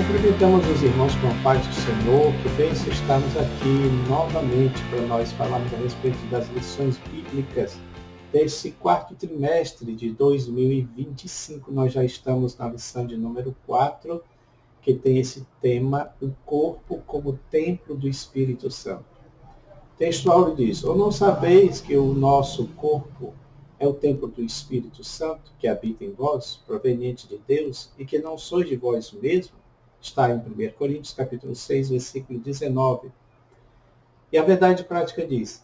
Cumprimentamos os irmãos com a paz do Senhor, que bênção estarmos aqui novamente para nós falarmos a respeito das lições bíblicas desse quarto trimestre de 2025. Nós já estamos na lição de número 4, que tem esse tema, o corpo como templo do Espírito Santo. O texto áureo diz: ou não sabeis que o nosso corpo é o templo do Espírito Santo, que habita em vós, proveniente de Deus, e que não sois de vós mesmos? Está em 1 Coríntios, capítulo 6, versículo 19. E a verdade prática diz: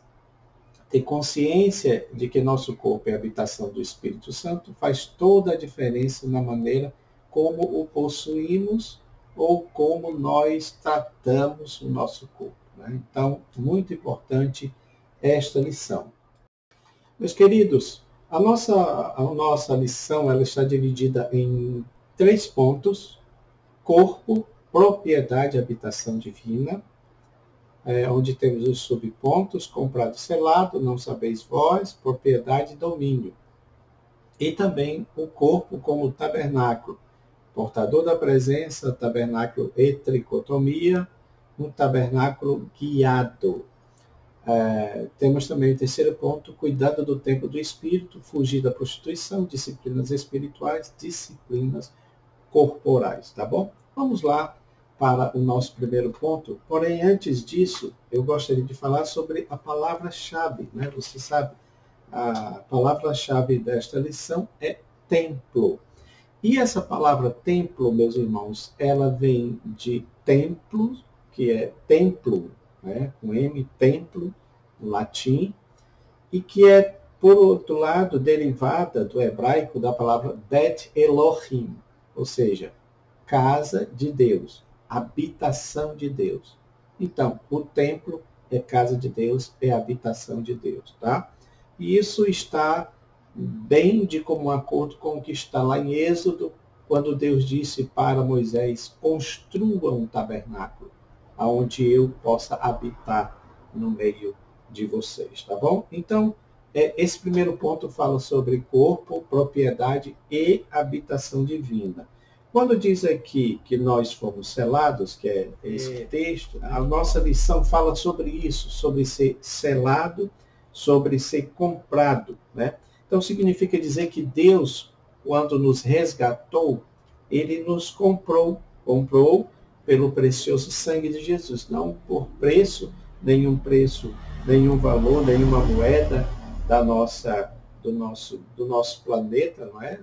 ter consciência de que nosso corpo é a habitação do Espírito Santo faz toda a diferença na maneira como o possuímos ou como nós tratamos o nosso corpo, né? Então, muito importante esta lição. Meus queridos, a nossa lição ela está dividida em 3 pontos: corpo, propriedade e habitação divina, onde temos os subpontos: comprado e selado, não sabeis vós, propriedade e domínio. E também o corpo como tabernáculo, portador da presença, tabernáculo e tricotomia, um tabernáculo guiado. Temos também o terceiro ponto: cuidado do templo do Espírito, fugir da prostituição, disciplinas espirituais, disciplinas corporais, tá bom? Vamos lá para o nosso primeiro ponto. Porém, antes disso, eu gostaria de falar sobre a palavra-chave, né? Você sabe, a palavra-chave desta lição é templo. E essa palavra templo, meus irmãos, ela vem de templo, que é templo, né? Com M, templo, no latim, e que é, por outro lado, derivada do hebraico da palavra Bet Elohim, ou seja, casa de Deus, habitação de Deus. Então, o templo é casa de Deus, é habitação de Deus, tá? E isso está bem de comum acordo com o que está lá em Êxodo, quando Deus disse para Moisés: construa um tabernáculo, onde eu possa habitar no meio de vocês, tá bom? Então, esse primeiro ponto fala sobre corpo, propriedade e habitação divina. Quando diz aqui que nós fomos selados, que é esse texto, a nossa lição fala sobre isso, sobre ser selado, sobre ser comprado, né? Então, significa dizer que Deus, quando nos resgatou, Ele nos comprou pelo precioso sangue de Jesus, não por preço, nenhum valor, nenhuma moeda do nosso planeta, não é?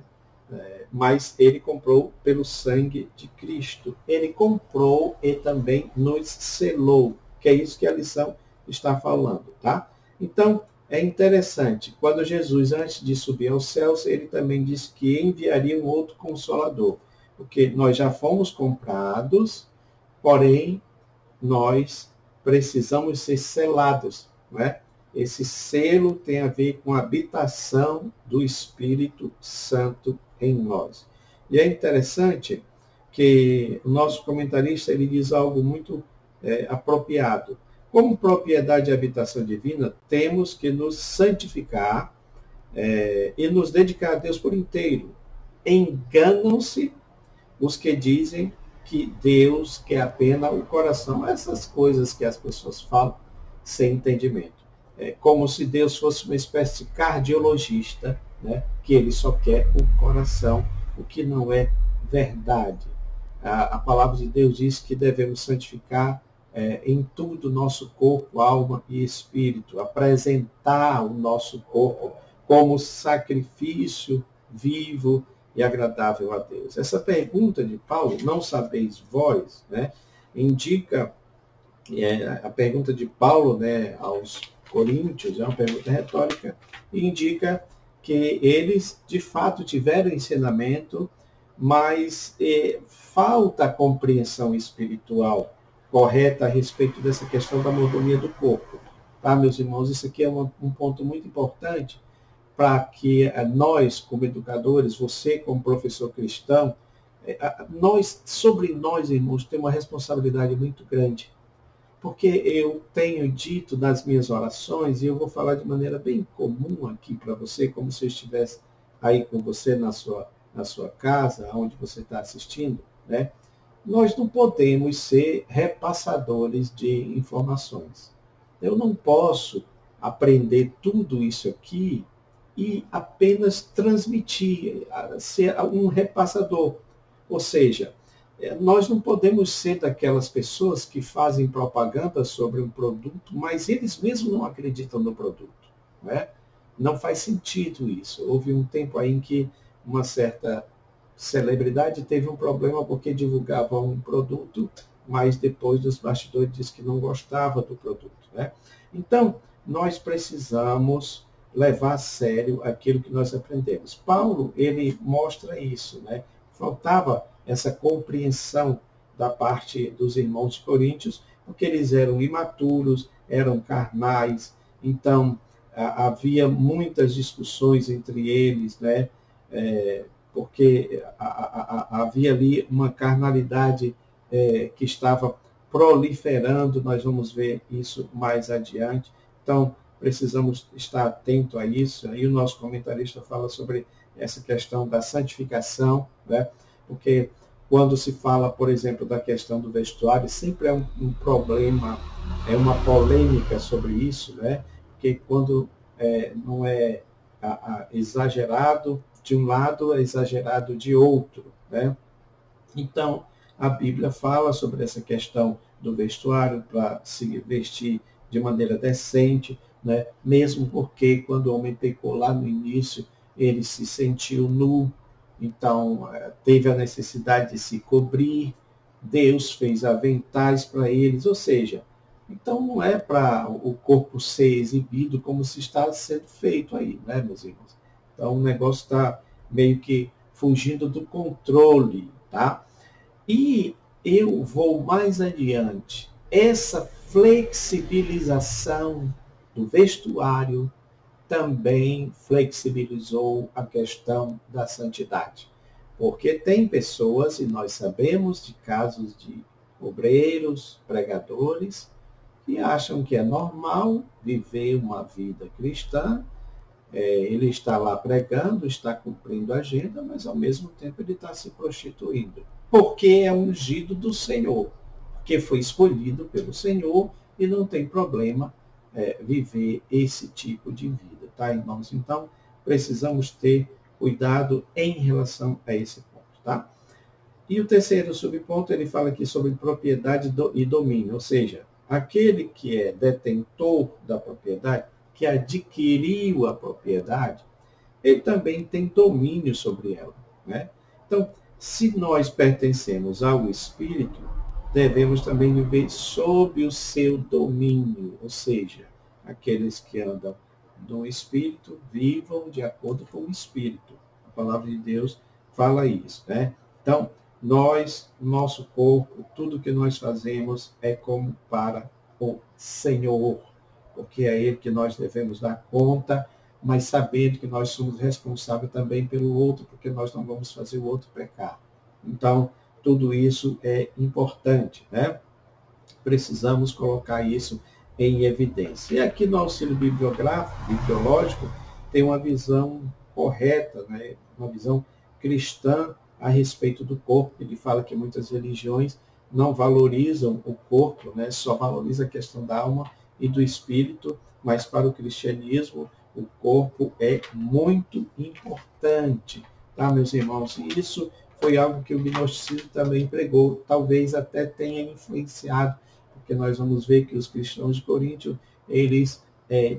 Mas Ele comprou pelo sangue de Cristo. Ele comprou e também nos selou, que é isso que a lição está falando, tá? Então, é interessante, quando Jesus, antes de subir aos céus, Ele também disse que enviaria um outro Consolador, porque nós já fomos comprados, porém, nós precisamos ser selados, não é? Esse selo tem a ver com a habitação do Espírito Santo em nós. E é interessante que o nosso comentarista ele diz algo muito apropriado. Como propriedade e habitação divina, temos que nos santificar e nos dedicar a Deus por inteiro. Enganam-se os que dizem que Deus quer apenas o coração. Essas coisas que as pessoas falam sem entendimento. É como se Deus fosse uma espécie de cardiologista, né? Que Ele só quer o coração, o que não é verdade. A palavra de Deus diz que devemos santificar em tudo o nosso corpo, alma e espírito, apresentar o nosso corpo como sacrifício vivo e agradável a Deus. Essa pergunta de Paulo, não sabeis vós, né, indica, a pergunta de Paulo, né, aos Coríntios, é uma pergunta retórica, e indica que eles, de fato, tiveram ensinamento, mas falta a compreensão espiritual correta a respeito dessa questão da mordomia do corpo. Tá, meus irmãos? Isso aqui é um ponto muito importante para que nós, como educadores, você, como professor cristão, sobre nós, irmãos, tem uma responsabilidade muito grande. Porque eu tenho dito nas minhas orações, e eu vou falar de maneira bem comum aqui para você, como se eu estivesse aí com você na sua casa, onde você está assistindo, né? nós não podemos ser repassadores de informações. Eu não posso aprender tudo isso aqui e apenas transmitir, ser um repassador. Ou seja, nós não podemos ser daquelas pessoas que fazem propaganda sobre um produto, mas eles mesmos não acreditam no produto. Não é? Não faz sentido isso. Houve um tempo aí em que uma certa celebridade teve um problema porque divulgava um produto, mas depois dos bastidores disse que não gostava do produto. Né? Então, nós precisamos levar a sério aquilo que nós aprendemos. Paulo, ele mostra isso, né? Faltava essa compreensão da parte dos irmãos de Coríntios, porque eles eram imaturos, eram carnais, então havia muitas discussões entre eles, né? Porque havia ali uma carnalidade que estava proliferando, nós vamos ver isso mais adiante. Então, precisamos estar atento a isso. Aí o nosso comentarista fala sobre essa questão da santificação, né? Porque quando se fala, por exemplo, da questão do vestuário, sempre é um problema, é uma polêmica sobre isso, né? Porque quando não é exagerado de um lado, é exagerado de outro, né? Então, a Bíblia fala sobre essa questão do vestuário para se vestir de maneira decente, né? Mesmo porque quando o homem pecou lá no início, ele se sentiu nu, então teve a necessidade de se cobrir, Deus fez aventais para eles, ou seja, então não é para o corpo ser exibido como se está sendo feito aí, né, meus irmãos? Então o negócio está meio que fugindo do controle, tá? E eu vou mais adiante. Essa flexibilização do vestuário também flexibilizou a questão da santidade. Porque tem pessoas, e nós sabemos de casos de obreiros, pregadores, que acham que é normal viver uma vida cristã. Ele está lá pregando, está cumprindo a agenda, mas ao mesmo tempo ele está se prostituindo. Porque é ungido do Senhor, porque foi escolhido pelo Senhor e não tem problema viver esse tipo de vida, tá, irmãos? Então, precisamos ter cuidado em relação a esse ponto, tá? E o terceiro subponto, ele fala aqui sobre propriedade e domínio, ou seja, aquele que é detentor da propriedade, que adquiriu a propriedade, ele também tem domínio sobre ela, né? Então, se nós pertencemos ao Espírito, devemos também viver sob o seu domínio, ou seja, aqueles que andam no Espírito vivam de acordo com o Espírito. A palavra de Deus fala isso, né? Então, nosso corpo, tudo que nós fazemos é como para o Senhor, porque é Ele que nós devemos dar conta, mas sabendo que nós somos responsáveis também pelo outro, porque nós não vamos fazer o outro pecar. Então, tudo isso é importante, né? Precisamos colocar isso em evidência. E aqui no auxílio bibliológico, tem uma visão correta, né? Uma visão cristã a respeito do corpo. Ele fala que muitas religiões não valorizam o corpo, né? Só valoriza a questão da alma e do espírito, mas para o cristianismo o corpo é muito importante, tá, meus irmãos? E isso foi algo que o gnosticismo também pregou, talvez até tenha influenciado, porque nós vamos ver que os cristãos de Coríntio, eles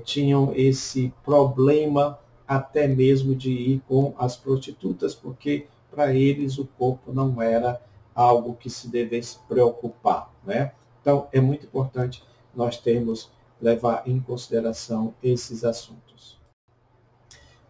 tinham esse problema até mesmo de ir com as prostitutas, porque para eles o corpo não era algo que se devesse preocupar, né? Então, é muito importante nós levar em consideração esses assuntos.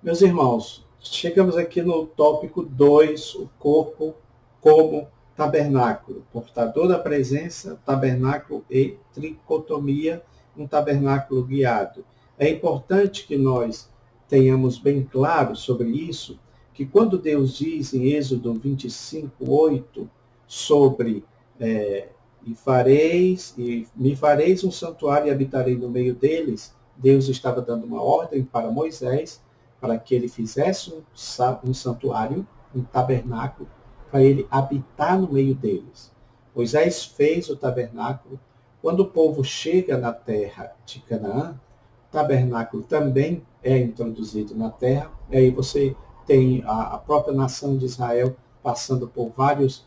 Meus irmãos, chegamos aqui no tópico 2, o corpo como tabernáculo, portador da presença, tabernáculo e tricotomia, um tabernáculo guiado. É importante que nós tenhamos bem claro sobre isso, que quando Deus diz em Êxodo 25:8, sobre me fareis um santuário e habitarei no meio deles, Deus estava dando uma ordem para Moisés, para que ele fizesse um santuário, um tabernáculo, para ele habitar no meio deles. Moisés fez o tabernáculo. Quando o povo chega na terra de Canaã, o tabernáculo também é introduzido na terra. E aí você tem a própria nação de Israel passando por vários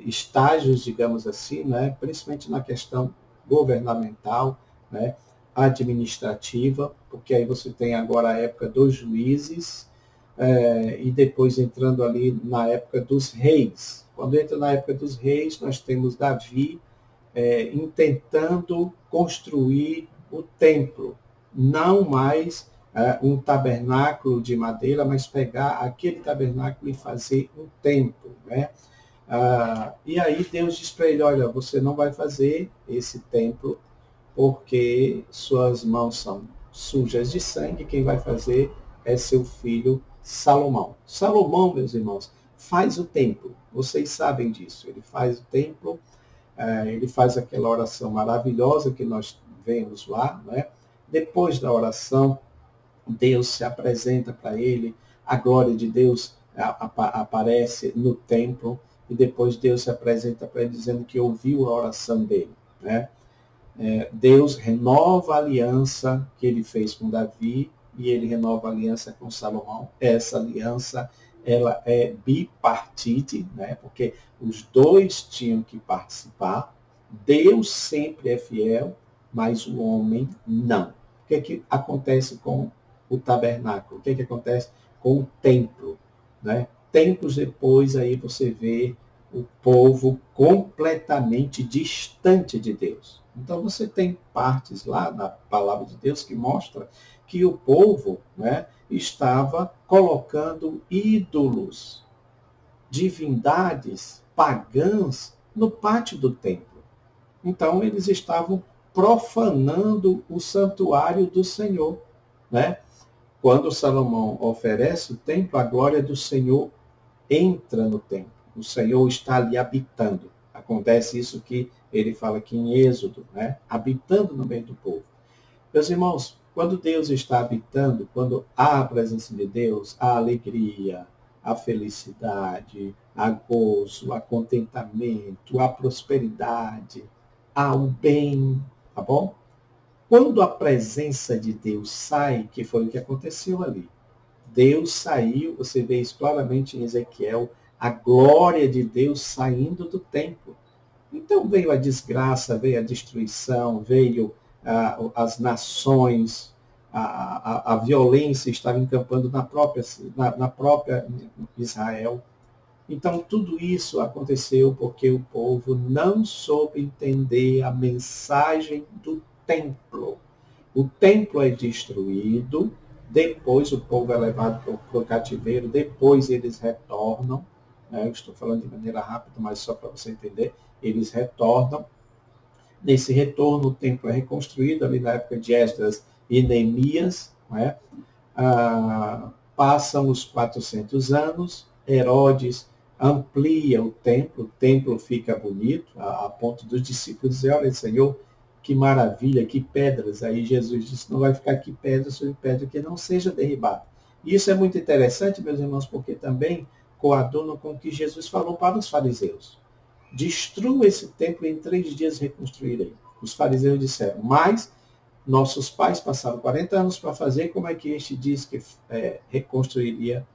estágios, digamos assim, né? Principalmente na questão governamental, né? Administrativa, porque aí você tem agora a época dos juízes, e depois entrando ali na época dos reis. Quando entra na época dos reis, nós temos Davi intentando construir o templo, não mais um tabernáculo de madeira, mas pegar aquele tabernáculo e fazer um templo, né? E aí Deus diz para ele, olha, você não vai fazer esse templo porque suas mãos são sujas de sangue, quem vai fazer é seu filho Salomão. Salomão, meus irmãos, faz o templo, vocês sabem disso, ele faz o templo, ele faz aquela oração maravilhosa que nós vemos lá, né? Depois da oração, Deus se apresenta para ele, a glória de Deus aparece no templo, e depois Deus se apresenta para ele dizendo que ouviu a oração dele, né? Deus renova a aliança que ele fez com Davi e ele renova a aliança com Salomão. Essa aliança ela é bipartite, né? Porque os dois tinham que participar. Deus sempre é fiel, mas o homem não. O que acontece com o tabernáculo? O que acontece com o templo, né? Tempos depois, aí você vê o povo completamente distante de Deus. Então você tem partes lá na palavra de Deus que mostra que o povo, né, estava colocando ídolos, divindades pagãs no pátio do templo. Então eles estavam profanando o santuário do Senhor, né? Quando Salomão oferece o templo, a glória do Senhor entra no templo. O Senhor está ali habitando. Acontece isso que ele fala aqui em Êxodo, né? Habitando no meio do povo. Meus irmãos, quando Deus está habitando, quando há a presença de Deus, há alegria, há felicidade, há gozo, há contentamento, há prosperidade, há o bem, tá bom? Quando a presença de Deus sai, que foi o que aconteceu ali, Deus saiu, você vê isso claramente em Ezequiel, a glória de Deus saindo do templo. Então veio a desgraça, veio a destruição, veio as nações, a violência estava encampando na própria Israel. Então tudo isso aconteceu porque o povo não soube entender a mensagem do templo. O templo é destruído, depois o povo é levado para o cativeiro, depois eles retornam. Eu estou falando de maneira rápida, mas só para você entender, eles retornam. Nesse retorno, o templo é reconstruído, ali na época de Esdras e Neemias. Não é? Passam os 400 anos, Herodes amplia o templo fica bonito, a ponto dos discípulos dizer, olha, Senhor, que maravilha, que pedras. Aí Jesus disse, não vai ficar aqui pedra sobre pedra que não seja derribada. E isso é muito interessante, meus irmãos, porque também coaduna com o que Jesus falou para os fariseus. Destrua esse templo e em 3 dias reconstruirei. Os fariseus disseram, mas nossos pais passaram 40 anos para fazer, como é que este diz que reconstruiria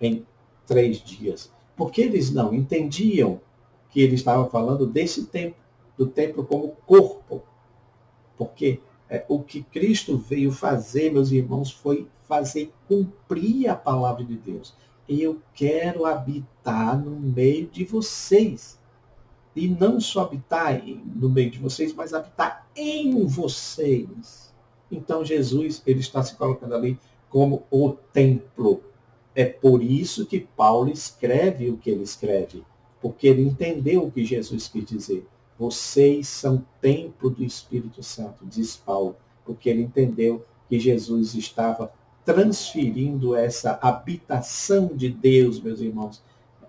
em 3 dias? Porque eles não entendiam que ele estava falando desse templo, do templo como corpo. Porque o que Cristo veio fazer, meus irmãos, foi fazer cumprir a palavra de Deus. Eu quero habitar no meio de vocês. E não só habitar no meio de vocês, mas habitar em vocês. Então Jesus, ele está se colocando ali como o templo. É por isso que Paulo escreve o que ele escreve. Porque ele entendeu o que Jesus quis dizer. Vocês são templo do Espírito Santo, diz Paulo. Porque ele entendeu que Jesus estava transferindo essa habitação de Deus, meus irmãos,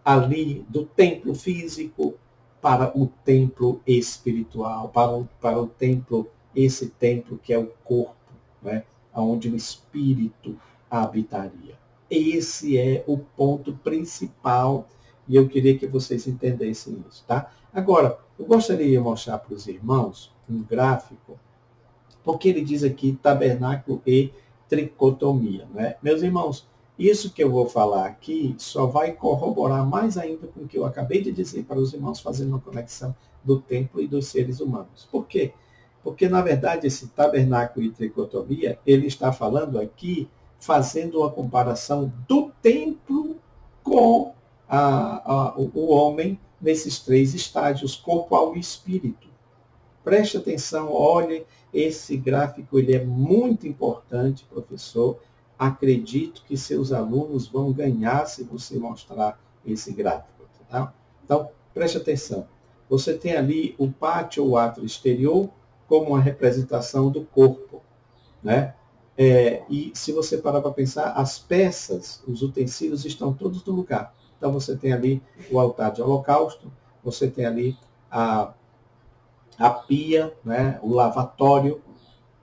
ali do templo físico para o templo espiritual, para o templo, esse templo que é o corpo, né, onde o Espírito habitaria. Esse é o ponto principal E eu queria que vocês entendessem isso, tá? Agora, eu gostaria de mostrar para os irmãos um gráfico, porque ele diz aqui tabernáculo e tricotomia, né? Meus irmãos, isso que eu vou falar aqui só vai corroborar mais ainda com o que eu acabei de dizer para os irmãos, fazendo uma conexão do templo e dos seres humanos. Por quê? Porque, na verdade, esse tabernáculo e tricotomia, ele está falando aqui, fazendo uma comparação do templo com o homem nesses três estágios, corpo, alma e espírito. Preste atenção, olhe, esse gráfico ele é muito importante, professor. Acredito que seus alunos vão ganhar se você mostrar esse gráfico. Tá? Então, preste atenção. Você tem ali o pátio ou átrio exterior como uma representação do corpo, né? E se você parar para pensar, as peças, os utensílios estão todos no lugar. Então, você tem ali o altar de holocausto, você tem ali a pia, né? O lavatório,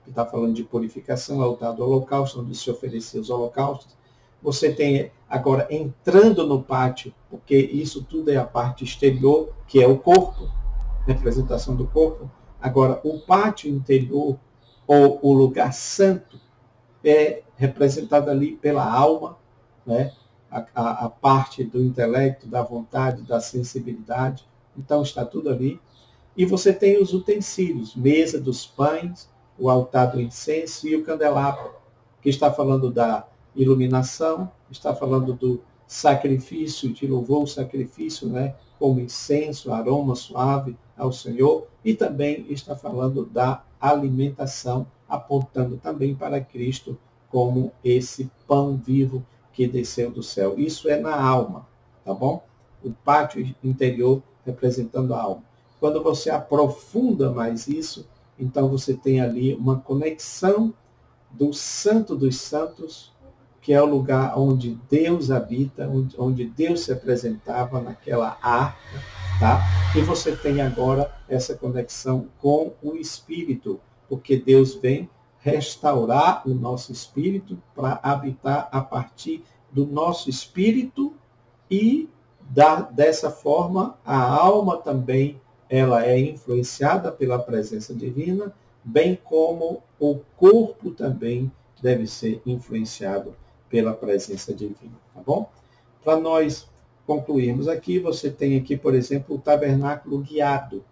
que está falando de purificação, o altar do holocausto, onde se oferecia os holocaustos. Você tem agora entrando no pátio, porque isso tudo é a parte exterior, que é o corpo, representação do corpo. Agora, o pátio interior, ou o lugar santo, é representado ali pela alma, né? A parte do intelecto, da vontade, da sensibilidade. Então, está tudo ali. E você tem os utensílios, mesa dos pães, o altar do incenso e o candelabro, que está falando da iluminação, está falando do sacrifício de louvor, o sacrifício, né, como incenso, aroma suave ao Senhor, e também está falando da alimentação, apontando também para Cristo como esse pão vivo que desceu do céu. Isso é na alma, tá bom? O pátio interior representando a alma. Quando você aprofunda mais isso, então você tem ali uma conexão do Santo dos Santos, que é o lugar onde Deus habita, onde Deus se apresentava naquela arca, tá? E você tem agora essa conexão com o Espírito, porque Deus vem restaurar o nosso espírito para habitar a partir do nosso espírito e dessa forma a alma também ela é influenciada pela presença divina, bem como o corpo também deve ser influenciado pela presença divina, tá bom? Para nós concluirmos aqui, você tem aqui, por exemplo, o tabernáculo guiado.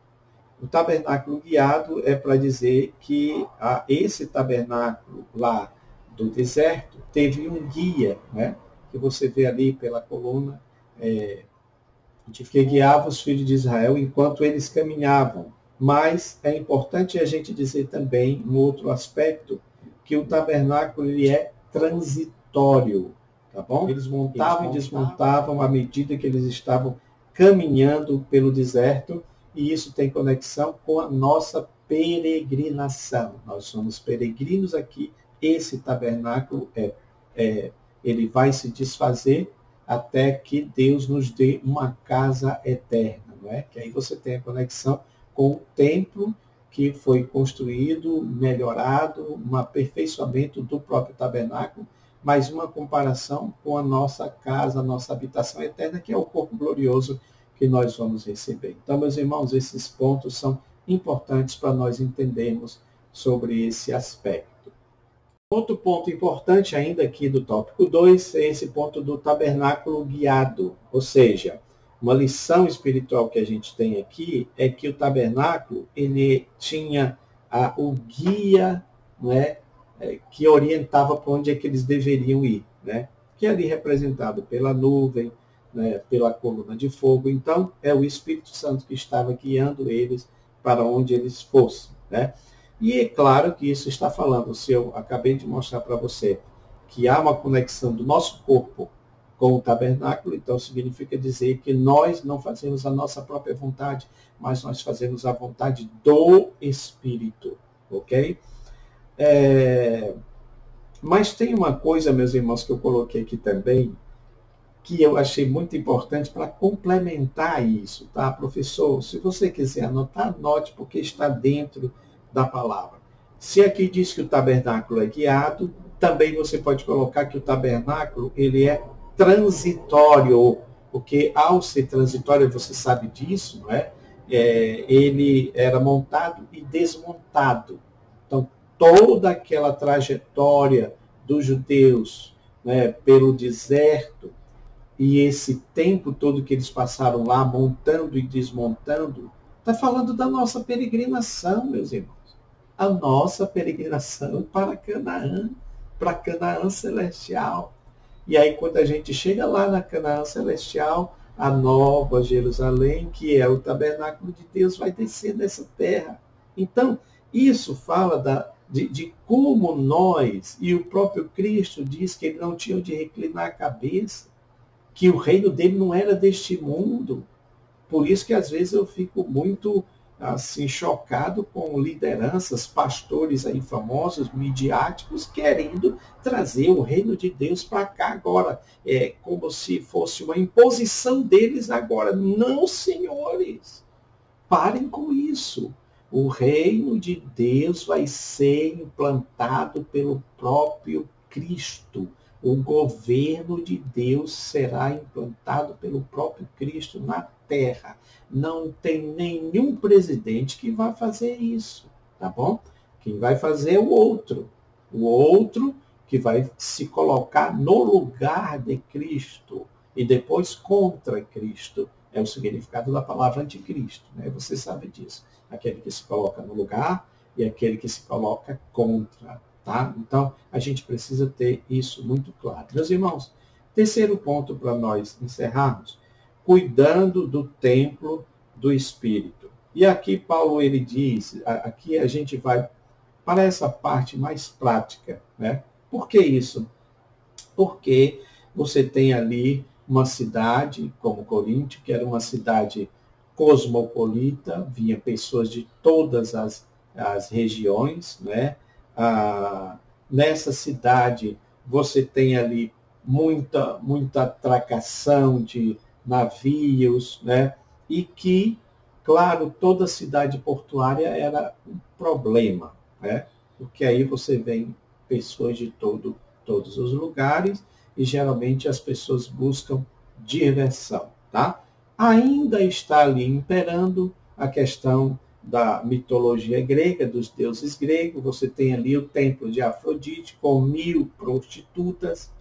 O tabernáculo guiado é para dizer que esse tabernáculo lá do deserto teve um guia, né? Que você vê ali pela coluna, que guiava os filhos de Israel enquanto eles caminhavam. Mas é importante a gente dizer também, um outro aspecto, que o tabernáculo ele é transitório, tá bom? Eles montavam e desmontavam à medida que eles estavam caminhando pelo deserto, e isso tem conexão com a nossa peregrinação. Nós somos peregrinos aqui. Esse tabernáculo ele vai se desfazer até que Deus nos dê uma casa eterna, não é? Que aí você tem a conexão com o templo que foi construído, melhorado, um aperfeiçoamento do próprio tabernáculo, mas uma comparação com a nossa casa, a nossa habitação eterna, que é o corpo glorioso que nós vamos receber. Então, meus irmãos, esses pontos são importantes para nós entendermos sobre esse aspecto. Outro ponto importante ainda aqui do tópico 2 é esse ponto do tabernáculo guiado, ou seja, uma lição espiritual que a gente tem aqui é que o tabernáculo ele tinha o guia, né, que orientava para onde é que eles deveriam ir, né, que é ali representado pela nuvem, né, pela coluna de fogo. Então, é o Espírito Santo que estava guiando eles para onde eles fossem, né? E é claro que isso está falando, se eu acabei de mostrar para você que há uma conexão do nosso corpo com o tabernáculo, então significa dizer que nós não fazemos a nossa própria vontade, mas nós fazemos a vontade do Espírito, ok? Mas tem uma coisa, meus irmãos, que eu coloquei aqui também, que eu achei muito importante para complementar isso, tá? Professor, se você quiser anotar, anote, porque está dentro da palavra. Se aqui diz que o tabernáculo é guiado, também você pode colocar que o tabernáculo ele é transitório, porque ao ser transitório, você sabe disso, não é? Ele era montado e desmontado. Então, toda aquela trajetória dos judeus, né, pelo deserto, e esse tempo todo que eles passaram lá, montando e desmontando, está falando da nossa peregrinação, meus irmãos. A nossa peregrinação para Canaã celestial. E aí, quando a gente chega lá na Canaã celestial, a nova Jerusalém, que é o tabernáculo de Deus, vai descer nessa terra. Então, isso fala de como nós, e o próprio Cristo diz que ele não tinha de reclinar a cabeça, que o reino dele não era deste mundo. Por isso que às vezes eu fico muito assim chocado com lideranças, pastores aí famosos, midiáticos, querendo trazer o reino de Deus para cá agora. É como se fosse uma imposição deles agora. Não, senhores, parem com isso. O reino de Deus vai ser implantado pelo próprio Cristo. O governo de Deus será implantado pelo próprio Cristo na terra. Não tem nenhum presidente que vai fazer isso, tá bom? Quem vai fazer é o outro. O outro que vai se colocar no lugar de Cristo e depois contra Cristo. É o significado da palavra anticristo, né? Você sabe disso. Aquele que se coloca no lugar e aquele que se coloca contra. Tá? Então, a gente precisa ter isso muito claro. Meus irmãos, terceiro ponto para nós encerrarmos, cuidando do templo do Espírito. E aqui Paulo ele diz, aqui a gente vai para essa parte mais prática, né? Por que isso? Porque você tem ali uma cidade como Coríntio, que era uma cidade cosmopolita, vinha pessoas de todas as regiões, né? Nessa cidade você tem ali muita atracação de navios, né? E que, claro, toda cidade portuária era um problema, né? Porque aí você vem pessoas de todos os lugares e geralmente as pessoas buscam diversão, tá? Ainda está ali imperando a questão da mitologia grega, dos deuses gregos. Você tem ali o templo de Afrodite com 1000 prostitutas.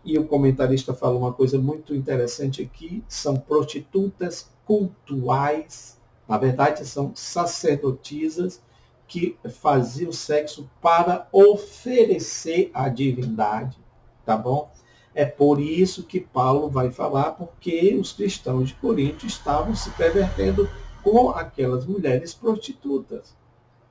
E o comentarista fala uma coisa muito interessante aqui, são prostitutas cultuais, na verdade são sacerdotisas que faziam sexo para oferecer à divindade, tá bom? É por isso que Paulo vai falar, porque os cristãos de Corinto estavam se pervertendo com aquelas mulheres prostitutas.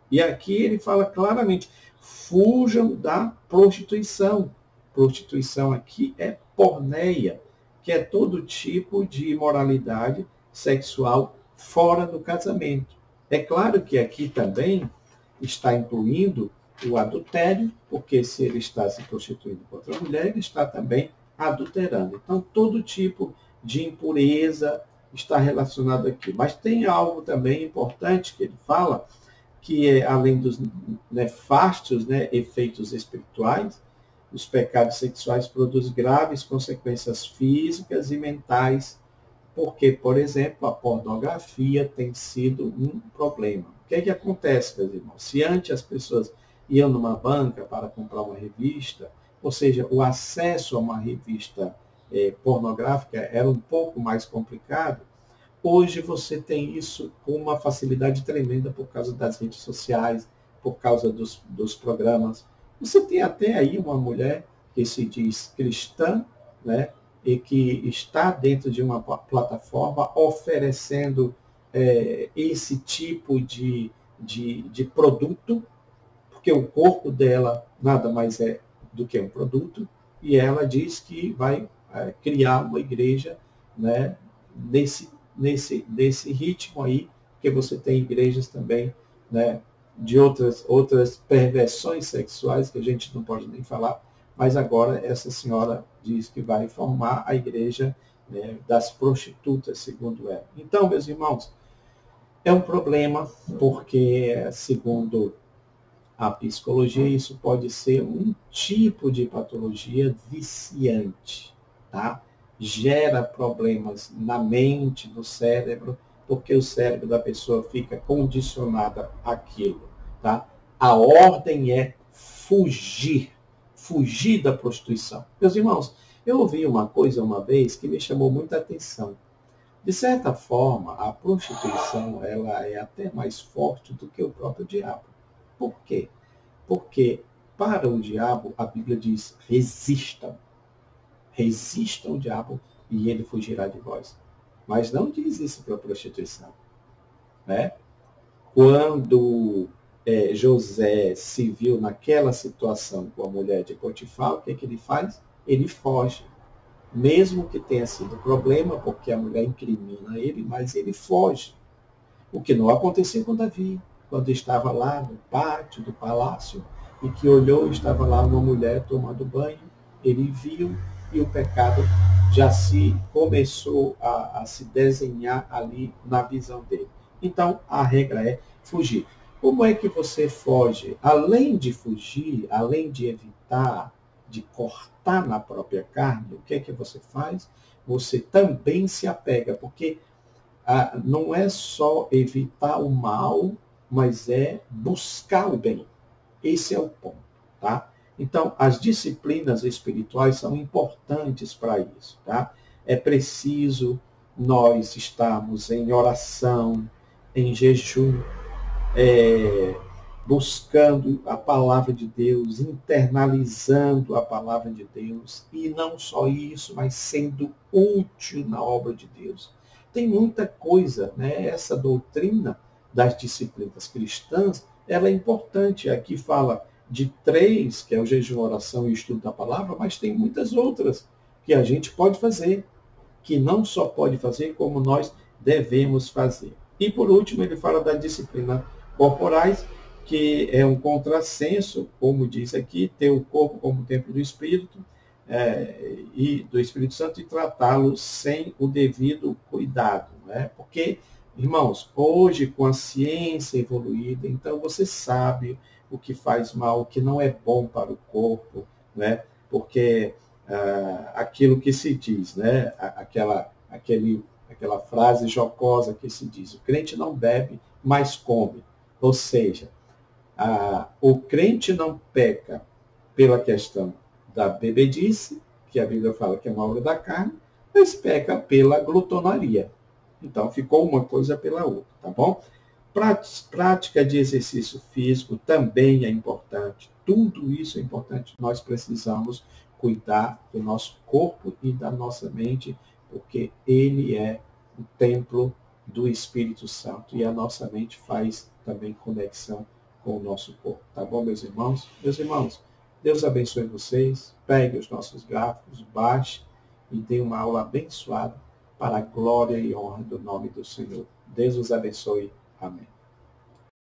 E aqui ele fala claramente, fujam da prostituição. Prostituição aqui é porneia, que é todo tipo de imoralidade sexual fora do casamento. É claro que aqui também está incluindo o adultério, porque se ele está se prostituindo com outra mulher, ele está também adulterando. Então, todo tipo de impureza está relacionado aqui. Mas tem algo também importante que ele fala, que é, além dos nefastos, né, efeitos espirituais, os pecados sexuais produzem graves consequências físicas e mentais, porque, por exemplo, a pornografia tem sido um problema. O que é que acontece, meus irmãos? Se antes as pessoas iam numa banca para comprar uma revista, ou seja, o acesso a uma revista pornográfica era um pouco mais complicado, hoje você tem isso com uma facilidade tremenda por causa das redes sociais, por causa dos programas. Você tem até aí uma mulher que se diz cristã, né, e que está dentro de uma plataforma oferecendo esse tipo de produto, porque o corpo dela nada mais é do que um produto, e ela diz que vai criar uma igreja, né, nesse ritmo aí, porque você tem igrejas também, né, de outras perversões sexuais, que a gente não pode nem falar, mas agora essa senhora diz que vai formar a igreja, né, das prostitutas, segundo ela. Então, meus irmãos, é um problema, porque, segundo a psicologia, isso pode ser um tipo de patologia viciante, tá? gera problemas na mente, no cérebro, porque o cérebro da pessoa fica condicionado àquilo. Tá? A ordem é fugir, fugir da prostituição. Meus irmãos, eu ouvi uma coisa uma vez que me chamou muita atenção. De certa forma, a prostituição ela é até mais forte do que o próprio diabo. Por quê? Porque para o diabo, a Bíblia diz, resistam. Resistam o diabo e ele fugirá de vós. Mas não diz isso para a prostituição. Né? Quando José se viu naquela situação com a mulher de Potifar, o que ele faz? Ele foge. Mesmo que tenha sido problema, porque a mulher incrimina ele, mas ele foge. O que não aconteceu com Davi, quando estava lá no pátio do palácio, e que olhou e estava lá uma mulher tomando banho, ele viu e o pecado já se começou a se desenhar ali na visão dele. Então, a regra é fugir. Como é que você foge? Além de fugir, além de evitar, de cortar na própria carne, o que é que você faz? Você também se apega, porque não é só evitar o mal, mas é buscar o bem. Esse é o ponto, tá? Então, as disciplinas espirituais são importantes para isso, tá? É preciso nós estarmos em oração, em jejum, buscando a palavra de Deus, internalizando a palavra de Deus, e não só isso, mas sendo útil na obra de Deus. Tem muita coisa, né? Essa doutrina das disciplinas cristãs, ela é importante. Aqui fala de 3, que é o jejum, oração e o estudo da palavra, mas tem muitas outras que a gente pode fazer, que não só pode fazer, como nós devemos fazer. E por último, ele fala da disciplina corporais, que é um contrassenso, como diz aqui, ter o corpo como templo do Espírito, e do Espírito Santo, e tratá-lo sem o devido cuidado. Né? Porque, irmãos, hoje com a ciência evoluída, então você sabe o que faz mal, o que não é bom para o corpo, né? Porque aquilo que se diz, né? Aquela frase jocosa que se diz, o crente não bebe, mas come. Ou seja, o crente não peca pela questão da bebedice, que a Bíblia fala que é uma obra da carne, mas peca pela glutonaria. Então, ficou uma coisa pela outra, tá bom? Prática de exercício físico também é importante. Tudo isso é importante. Nós precisamos cuidar do nosso corpo e da nossa mente, porque ele é o templo do Espírito Santo e a nossa mente faz também conexão com o nosso corpo. Tá bom, meus irmãos? Meus irmãos, Deus abençoe vocês. Pegue os nossos gráficos, baixe e dê uma aula abençoada para a glória e honra do nome do Senhor. Deus os abençoe. Amém.